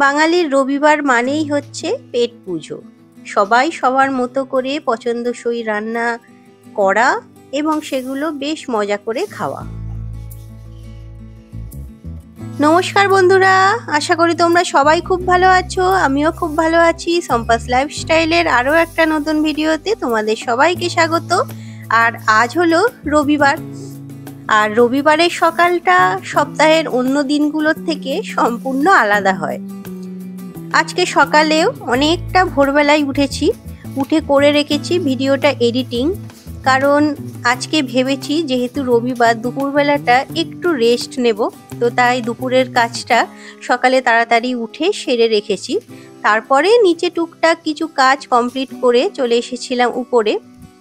বাঙালির রবিবার মানেই হচ্ছে পেট পুজো। সবাই সবার মতো করে পছন্দসই রান্না করা এবং সেগুলো বেশ মজা করে খাওয়া। নমস্কার বন্ধুরা, আশা করি তোমরা সবাই খুব ভালো আছো। আমিও খুব ভালো আছি। সম্পাস লাইফস্টাইলের আরও একটা নতুন ভিডিওতে তোমাদের সবাইকে স্বাগত। আর আজ হলো রবিবার, আর রবিবারের সকালটা সপ্তাহের অন্য দিনগুলোর থেকে সম্পূর্ণ আলাদা হয়। আজকে সকালেও অনেকটা ভোরবেলায় উঠে করে রেখেছি ভিডিওটা এডিটিং, কারণ আজকে ভেবেছি যেহেতু রবিবার দুপুরবেলাটা একটু রেস্ট নেব, তো তাই দুপুরের কাজটা সকালে তাড়াতাড়ি উঠে সেরে রেখেছি। তারপরে নিচে টুকটাক কিছু কাজ কমপ্লিট করে চলে এসেছিলাম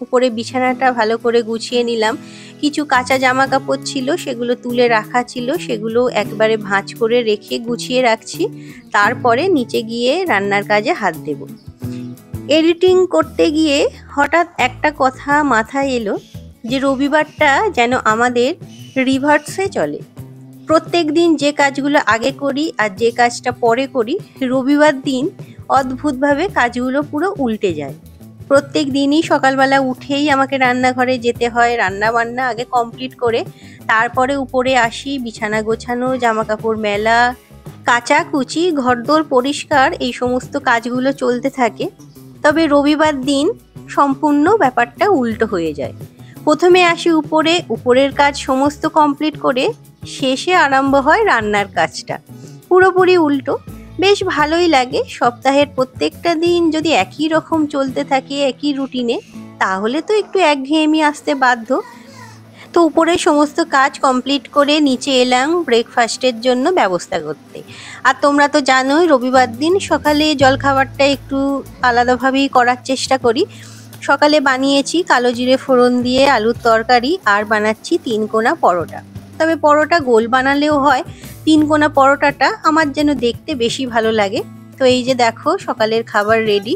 উপরে বিছানাটা ভালো করে গুছিয়ে নিলাম। কিছু কাঁচা জামা কাপড় ছিল, সেগুলো তুলে রাখা ছিল, সেগুলো একবারে ভাঁজ করে রেখে গুছিয়ে রাখছি। তারপরে নিচে গিয়ে রান্নার কাজে হাত দেব। এডিটিং করতে গিয়ে হঠাৎ একটা কথা মাথায় এলো যে রবিবারটা যেন আমাদের রিভার্সে চলে। প্রত্যেক দিন যে কাজগুলো আগে করি আর যে কাজটা পরে করি, রবিবার দিন অদ্ভুতভাবে কাজগুলো পুরো উল্টে যায়। প্রত্যেক দিনই সকালবেলা উঠেই আমাকে রান্নাঘরে যেতে হয়, রান্না বান্না আগে কমপ্লিট করে তারপরে উপরে আসি। বিছানা গোছানো, জামা কাপড় মেলা, কাচাকুচি, ঘরদোর পরিষ্কার, এই সমস্ত কাজগুলো চলতে থাকে। তবে রবিবার দিন সম্পূর্ণ ব্যাপারটা উল্টো হয়ে যায়। প্রথমে আসি উপরের কাজ সমস্ত কমপ্লিট করে শেষে আরম্ভ হয় রান্নার কাজটা। পুরোপুরি উল্টো। বেশ ভালোই লাগে। সপ্তাহের প্রত্যেকটা দিন যদি একই রকম চলতে থাকে, একই রুটিনে, তাহলে তো একটু একঘেয়েমি আসতে বাধ্য। তো উপরে সমস্ত কাজ কমপ্লিট করে নিচে এলাম ব্রেকফাস্টের জন্য ব্যবস্থা করতে। আর তোমরা তো জানোই রবিবার দিন সকালে জলখাবারটা একটু আলাদাভাবেই করার চেষ্টা করি। সকালে বানিয়েছি কালো জিরে ফোড়ন দিয়ে আলুর তরকারি, আর বানাচ্ছি 3 কোনা পরোটা। তবে পরোটা গোল বানালেও হয়, 3 কোনা পরোটাটা আমার যেন দেখতে বেশি ভালো লাগে। তো এই যে দেখো সকালের খাবার রেডি।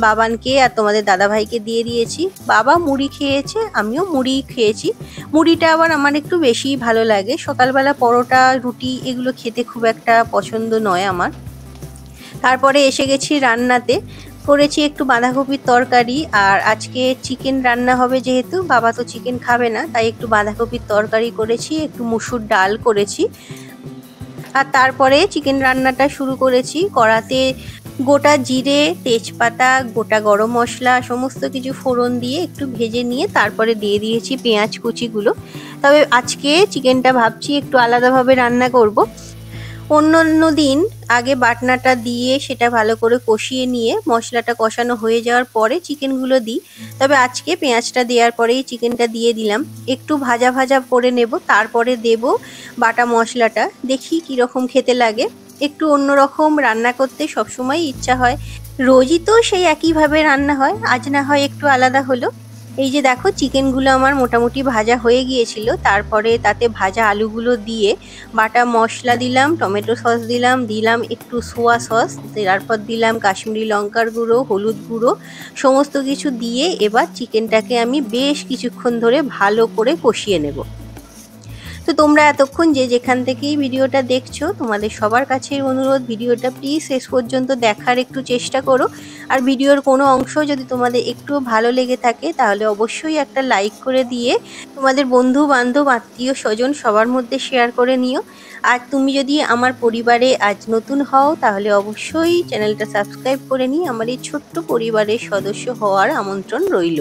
বাবানকে আর তোমাদের দাদাভাইকে দিয়ে দিয়েছি। বাবা মুড়ি খেয়েছে, আমিও মুড়ি খেয়েছি। মুড়িটা আবার আমার একটু বেশিই ভালো লাগে। সকালবেলা পরোটা রুটি এগুলো খেতে খুব একটা পছন্দ নয় আমার। তারপরে এসে গেছি রান্নাতে। করেছি একটু বাঁধাকপির তরকারি, আর আজকে চিকেন রান্না হবে যেহেতু বাবা তো চিকেন খাবে না, তাই একটু বাঁধাকপির তরকারি করেছি, একটু মুসুর ডাল করেছি। আর তারপরে চিকেন রান্নাটা শুরু করেছি। কড়াতে গোটা জিরে, তেজপাতা, গোটা গরম মশলা সমস্ত কিছু ফোড়ন দিয়ে একটু ভেজে নিয়ে তারপরে দিয়ে দিয়েছি পেঁয়াজ কুচিগুলো। তবে আজকে চিকেনটা ভাবছি একটু আলাদাভাবে রান্না করব। অন্য দিন আগে বাটনাটা দিয়ে সেটা ভালো করে কষিয়ে নিয়ে মশলাটা কষানো হয়ে যাওয়ার পরে চিকেনগুলো দিই। তবে আজকে পেঁয়াজটা দেওয়ার পরেই চিকেনটা দিয়ে দিলাম। একটু ভাজা ভাজা করে নেব, তারপরে দেব বাটা মশলাটা। দেখি কীরকম খেতে লাগে। একটু অন্যরকম রান্না করতে সবসময় ইচ্ছা হয়। রোজই তো সেই একইভাবে রান্না হয়, আজ না হয় একটু আলাদা হলো। এই যে দেখো চিকেনগুলো আমার মোটামুটি ভাজা হয়ে গিয়েছিল। তারপরে তাতে ভাজা আলুগুলো দিয়ে বাটা মশলা দিলাম, টমেটো সস দিলাম একটু সোয়া সস, তারপর দিলাম কাশ্মীরি লঙ্কার গুঁড়ো, হলুদ গুঁড়ো, সমস্ত কিছু দিয়ে এবার চিকেনটাকে আমি বেশ কিছুক্ষণ ধরে ভালো করে কষিয়ে নেব। তো তোমরা এতক্ষণ যে যেখান থেকেই ভিডিওটা দেখছো, তোমাদের সবার কাছে অনুরোধ ভিডিওটা প্লিজ শেষ পর্যন্ত দেখার একটু চেষ্টা করো। আর ভিডিওর কোনো অংশ যদি তোমাদের একটু ভালো লেগে থাকে তাহলে অবশ্যই একটা লাইক করে দিয়ে তোমাদের বন্ধু বান্ধব আত্মীয় স্বজন সবার মধ্যে শেয়ার করে নিও। আর তুমি যদি আমার পরিবারে আজ নতুন হও তাহলে অবশ্যই চ্যানেলটা সাবস্ক্রাইব করে নিয়ে আমার এই ছোট্ট পরিবারের সদস্য হওয়ার আমন্ত্রণ রইল।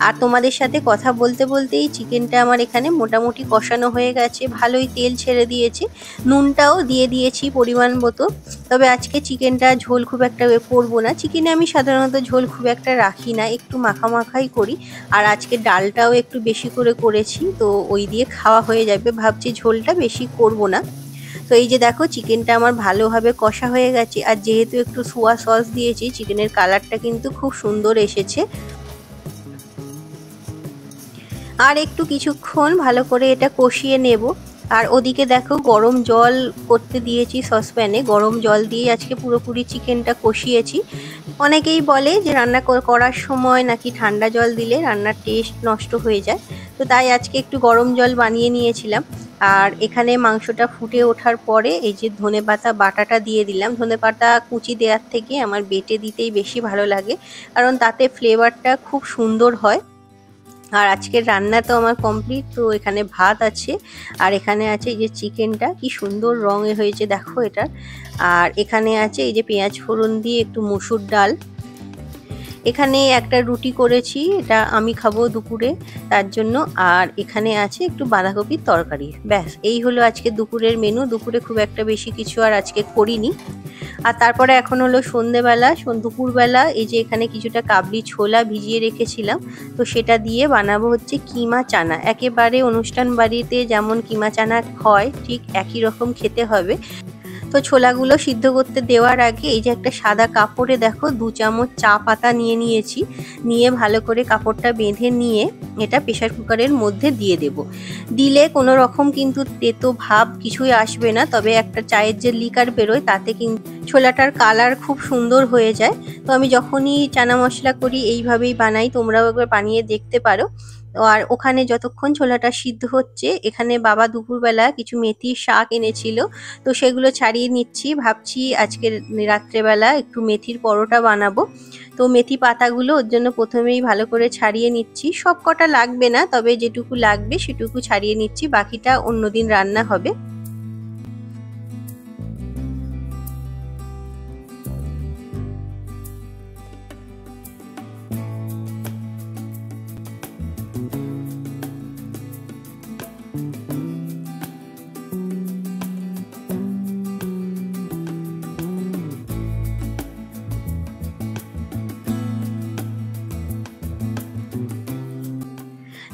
আর তোমাদের সাথে কথা বলতে বলতেই চিকেনটা আমার এখানে মোটামুটি কষানো হয়ে গেছে, ভালোই তেল ছেড়ে দিয়েছে। নুনটাও দিয়ে দিয়েছি পরিমাণ মতো। তবে আজকে চিকেনটা ঝোল খুব একটা করবো না। চিকেনে আমি সাধারণত ঝোল খুব একটা রাখি না, একটু মাখামাখাই করি। আর আজকে ডালটাও একটু বেশি করে করেছি, তো ওই দিয়ে খাওয়া হয়ে যাবে, ভাবছি ঝোলটা বেশি করব না। তো এই যে দেখো চিকেনটা আমার ভালোভাবে কষা হয়ে গেছে। আর যেহেতু একটু সোয়া সস দিয়েছি, চিকেনের কালারটা কিন্তু খুব সুন্দর এসেছে। আর একটু কিছুক্ষণ ভালো করে এটা কষিয়ে নেব। আর ওদিকে দেখো গরম জল করতে দিয়েছি সসপ্যানে। গরম জল দিয়ে আজকে পুরোপুরি চিকেনটা কষিয়েছি। অনেকেই বলে যে রান্না করার সময় নাকি ঠান্ডা জল দিলে রান্নার টেস্ট নষ্ট হয়ে যায়, তো তাই আজকে একটু গরম জল বানিয়ে নিয়েছিলাম। আর এখানে মাংসটা ফুটে ওঠার পরে এই যে ধনেপাতা বাটাটা দিয়ে দিলাম। ধনেপাতা কুচি দেওয়ার থেকে আমার বেটে দিতেই বেশি ভালো লাগে, কারণ তাতে ফ্লেভারটা খুব সুন্দর হয়। আর আজকের রান্না তো আমার কমপ্লিট। তো এখানে ভাত আছে, আর এখানে আছে এই যে চিকেনটা, কি সুন্দর রঙে হয়েছে দেখো এটা। আর এখানে আছে এই যে পেঁয়াজ ফোড়ন দিয়ে একটু মসুর ডাল। এখানে একটা রুটি করেছি, এটা আমি খাবো দুপুরে তার জন্য। আর এখানে আছে একটু বাঁধাকপির তরকারি। ব্যাস এই হলো আজকে দুপুরের মেনু। দুপুরে খুব একটা বেশি কিছু আর আজকে করিনি। আর তারপরে এখন হলো সন্ধেবেলা, দুপুরবেলা এই যে এখানে কিছুটা কাবলি ছোলা ভিজিয়ে রেখেছিলাম, তো সেটা দিয়ে বানাবো হচ্ছে কিমা চানা। একেবারে অনুষ্ঠান বাড়িতে যেমন কিমা চানা হয় ঠিক একই রকম খেতে হবে। তো ছোলাগুলো সিদ্ধ করতে দেওয়ার আগে এই যে একটা সাদা কাপড়ে দেখো 2 চামচ চা পাতা নিয়ে নিয়েছি। নিয়ে ভালো করে কাপড়টা বেঁধে নিয়ে এটা প্রেসার কুকারের মধ্যে দিয়ে দেব। দিলে কোনো রকম কিন্তু তেতো ভাব কিছুই আসবে না, তবে একটা চায়ের যে লিকার বেরোয় তাতে কিন্তু ছোলাটার কালার খুব সুন্দর হয়ে যায়। তো আমি যখনই চানা মশলা করি এইভাবেই বানাই, তোমরাও একবার বানিয়ে দেখতে পারো। আর ওখানে যতক্ষণ ছোলাটা সিদ্ধ হচ্ছে, এখানে বাবা দুপুরবেলা কিছু মেথির শাক এনেছিল, তো সেগুলো ছাড়িয়ে নিচ্ছি। ভাবছি আজকের রাত্রেবেলা একটু মেথির পরোটা বানাবো। তো মেথি পাতাগুলো ওর জন্য প্রথমেই ভালো করে ছাড়িয়ে নিচ্ছি। সব কটা লাগবে না, তবে যেটুকু লাগবে সেটুকু ছাড়িয়ে নিচ্ছি, বাকিটা অন্যদিন রান্না হবে।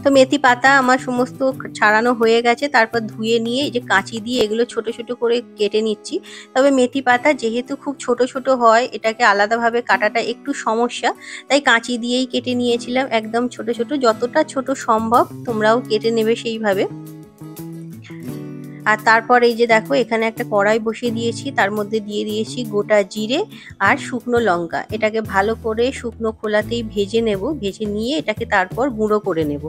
তো মেথি পাতা আমার সমস্ত ছাড়ানো হয়ে গেছে। তারপর ধুয়ে নিয়ে এই যে কাঁচি দিয়ে এগুলো ছোট ছোট করে কেটে নিচ্ছি। তবে মেথি পাতা যেহেতু খুব ছোট ছোট হয়, এটাকে আলাদাভাবে কাটাটা একটু সমস্যা, তাই কাঁচি দিয়েই কেটে নিয়েছিলাম একদম ছোট ছোট। যতটা ছোট সম্ভব তোমরাও কেটে নেবে সেইভাবে। আর তারপর এই যে দেখো এখানে একটা কড়াই বসিয়ে দিয়েছি, তার মধ্যে দিয়ে দিয়েছি গোটা জিরে আর শুকনো লঙ্কা। এটাকে ভালো করে শুকনো খোলাতেই ভেজে নেব। ভেজে নিয়ে এটাকে তারপর গুঁড়ো করে নেব।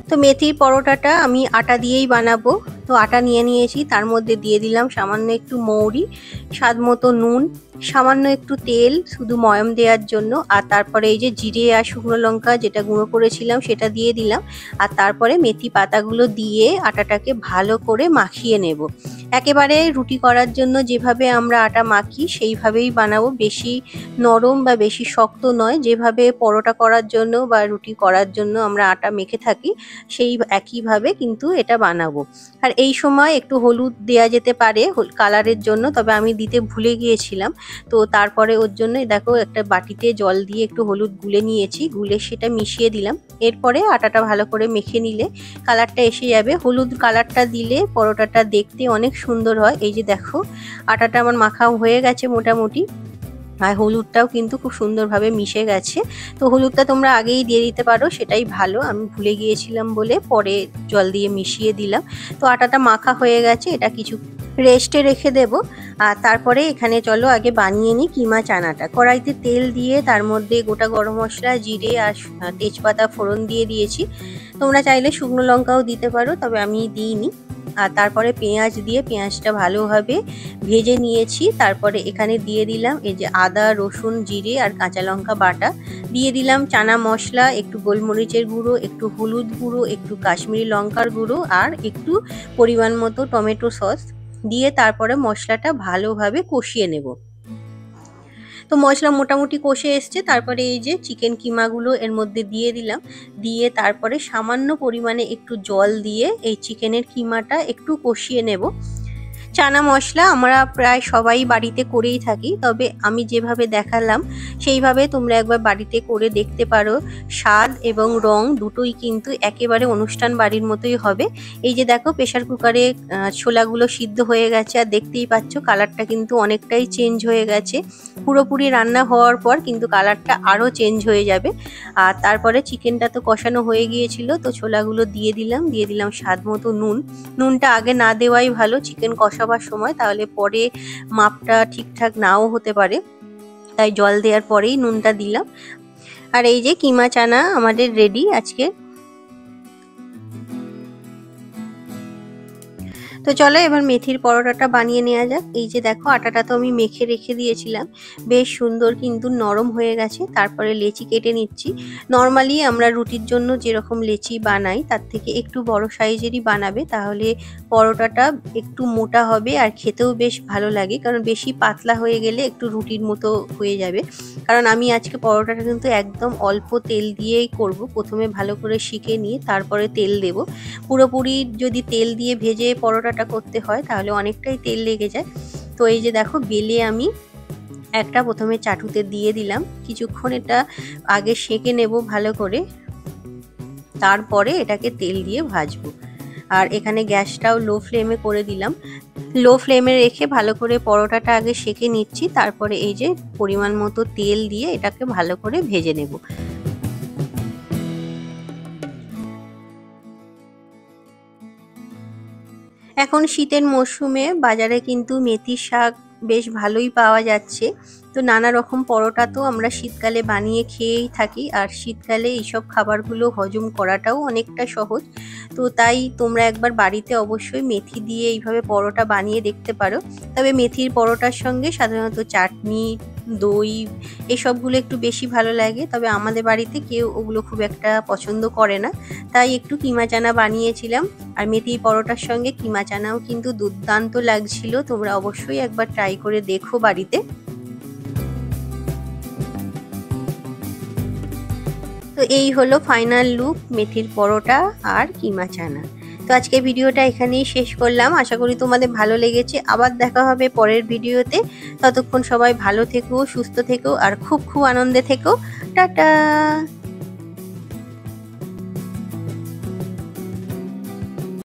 তো মেথির পরোটাটা আমি আটা দিয়েই বানাবো। তো আটা নিয়ে নিয়েছি, তার মধ্যে দিয়ে দিলাম সামান্য একটু মৌরি, স্বাদ মতো নুন, সামান্য একটু তেল শুধু ময়ম দেওয়ার জন্য। আর তারপরে এই যে জিরে আর শুকনো লঙ্কা যেটা গুঁড়ো করেছিলাম সেটা দিয়ে দিলাম। আর তারপরে মেথি পাতাগুলো দিয়ে আটাটাকে ভালো করে মাখিয়ে নেব। একেবারে রুটি করার জন্য যেভাবে আমরা আটা মাখি সেইভাবেই বানাবো, বেশি নরম বা বেশি শক্ত নয়। যেভাবে পরোটা করার জন্য বা রুটি করার জন্য আমরা আটা মেখে থাকি সেই একইভাবে কিন্তু এটা বানাবো। আর এই সময় একটু হলুদ দেয়া যেতে পারে কালারের জন্য, তবে আমি দিতে ভুলে গিয়েছিলাম। তো তারপরে ওর জন্য দেখো একটা বাটিতে জল দিয়ে একটু হলুদ গুলে নিয়েছি, গুলে সেটা মিশিয়ে দিলাম। এরপরে আটাটা ভালো করে মেখে নিলে কালারটা এসে যাবে। হলুদ কালারটা দিলে পরোটাটা দেখতে অনেক সুন্দর হয়। এই যে দেখো আটাটা আমার মাখা হয়ে গেছে মোটামুটি, আর হলুদটাও কিন্তু খুব সুন্দরভাবে মিশে গেছে। তো হলুদটা তোমরা আগেই দিয়ে দিতে পারো, সেটাই ভালো। আমি ভুলে গিয়েছিলাম বলে পরে জল দিয়ে মিশিয়ে দিলাম। তো আটাটা মাখা হয়ে গেছে, এটা কিছু রেস্টে রেখে দেব। আর তারপরে এখানে চলো আগে বানিয়ে নিই কিমা চানাটা। কড়াইতে তেল দিয়ে তার মধ্যে গোটা গরম মশলা, জিরে আর তেজপাতা ফোড়ন দিয়ে দিয়েছি। তোমরা চাইলে শুকনো লঙ্কাও দিতে পারো, তবে আমি দিইনি। আর তারপরে পেঁয়াজ দিয়ে পেঁয়াজটা ভালোভাবে ভেজে নিয়েছি। তারপরে এখানে দিয়ে দিলাম এই যে আদা, রসুন, জিরে আর কাঁচা লঙ্কা বাটা। দিয়ে দিলাম চানা মশলা, একটু গোলমরিচের গুঁড়ো, একটু হলুদ গুঁড়ো, একটু কাশ্মীরি লঙ্কার গুঁড়ো আর একটু পরিমাণ মতো টমেটো সস দিয়ে তারপরে মশলাটা ভালোভাবে কষিয়ে নেব। তো মশলা মোটামুটি কষে এসছে। তারপরে এই যে চিকেন কিমাগুলো এর মধ্যে দিয়ে দিলাম। দিয়ে তারপরে সামান্য পরিমাণে একটু জল দিয়ে এই চিকেনের কিমাটা একটু কষিয়ে নেব। চানা মশলা আমরা প্রায় সবাই বাড়িতে করেই থাকি, তবে আমি যেভাবে দেখালাম সেইভাবে তোমরা একবার বাড়িতে করে দেখতে পারো। স্বাদ এবং রং দুটোই কিন্তু একেবারে অনুষ্ঠান বাড়ির মতোই হবে। এই যে দেখো প্রেসার কুকারে ছোলাগুলো সিদ্ধ হয়ে গেছে, আর দেখতেই পাচ্ছ কালারটা কিন্তু অনেকটাই চেঞ্জ হয়ে গেছে। পুরোপুরি রান্না হওয়ার পর কিন্তু কালারটা আরও চেঞ্জ হয়ে যাবে। আর তারপরে চিকেনটা তো কষানো হয়ে গিয়েছিল, তো ছোলাগুলো দিয়ে দিলাম স্বাদ মতো নুনটা আগে না দেওয়াই ভালো চিকেন কষাবার সময়, তাহলে পরে মাপটা ঠিকঠাক নাও হতে পারে, তাই জল দেওয়ার পরেই নুনটা দিলাম। আর এই যে কিমা চানা আমাদের রেডি আজকে। তো চলো এবার মেথির পরোটাটা বানিয়ে নেওয়া যাক। এই যে দেখো আটাটা তো আমি মেখে রেখে দিয়েছিলাম, বেশ সুন্দর কিন্তু নরম হয়ে গেছে। তারপরে লেচি কেটে নিচ্ছি। নর্মালি আমরা রুটির জন্য যেরকম লেচি বানাই তার থেকে একটু বড় সাইজেরই বানাবে, তাহলে পরোটাটা একটু মোটা হবে আর খেতেও বেশ ভালো লাগে, কারণ বেশি পাতলা হয়ে গেলে একটু রুটির মতো হয়ে যাবে। কারণ আমি আজকে পরোটাটা কিন্তু একদম অল্প তেল দিয়েই করব। প্রথমে ভালো করে শিখে নিয়ে তারপরে তেল দেব। পুরোপুরি যদি তেল দিয়ে ভেজে পরোটাটা করতে হয় তাহলে অনেকটাই তেল লেগে যায়। তো এই যে দেখো বেলে আমি একটা প্রথমে চাটুতে দিয়ে দিলাম, কিছুক্ষণ এটা আগে সেঁকে নেব ভালো করে, তারপরে এটাকে তেল দিয়ে ভাজবো। আর এখানে গ্যাসটাও লো ফ্লেমে করে দিলাম। লো ফ্লেমে রেখে ভালো করে পরোটাটা আগে সেঁকে নিচ্ছি, তারপরে এই যে পরিমাণ মতো তেল দিয়ে এটাকে ভালো করে ভেজে নেব। এখন শীতের মরশুমে বাজারে কিন্তু মেথির শাক বেশ ভালোই পাওয়া যাচ্ছে। তো নানা রকম পরোটা তো আমরা শীতকালে বানিয়ে খেয়েই থাকি, আর শীতকালে এইসব খাবারগুলো হজম করাটাও অনেকটা সহজ। তো তাই তোমরা একবার বাড়িতে অবশ্যই মেথি দিয়ে এইভাবে পরোটা বানিয়ে দেখতে পারো। তবে মেথির পরোটার সঙ্গে সাধারণত চাটনি, দই এসবগুলো একটু বেশি ভালো লাগে, তবে আমাদের বাড়িতে কেউ ওগুলো খুব একটা পছন্দ করে না, তাই একটু কিমা চানা বানিয়েছিলাম। আর মেথি পরোটার সঙ্গে কিমা চানাও কিন্তু দুর্দান্ত লাগছিল। তোমরা অবশ্যই একবার ট্রাই করে দেখো বাড়িতে। তো এই হলো ফাইনাল লুক মেথির পরোটা আর কিমা চানা। তো আজকে ভিডিওটা এখানেই শেষ করলাম, আশা করি তোমাদের ভালো লেগেছে। আবার দেখা হবে পরের ভিডিওতে। ততক্ষণ সবাই ভালো থেকো, সুস্থ থেকো আর খুব আনন্দে থেকো। টাটা।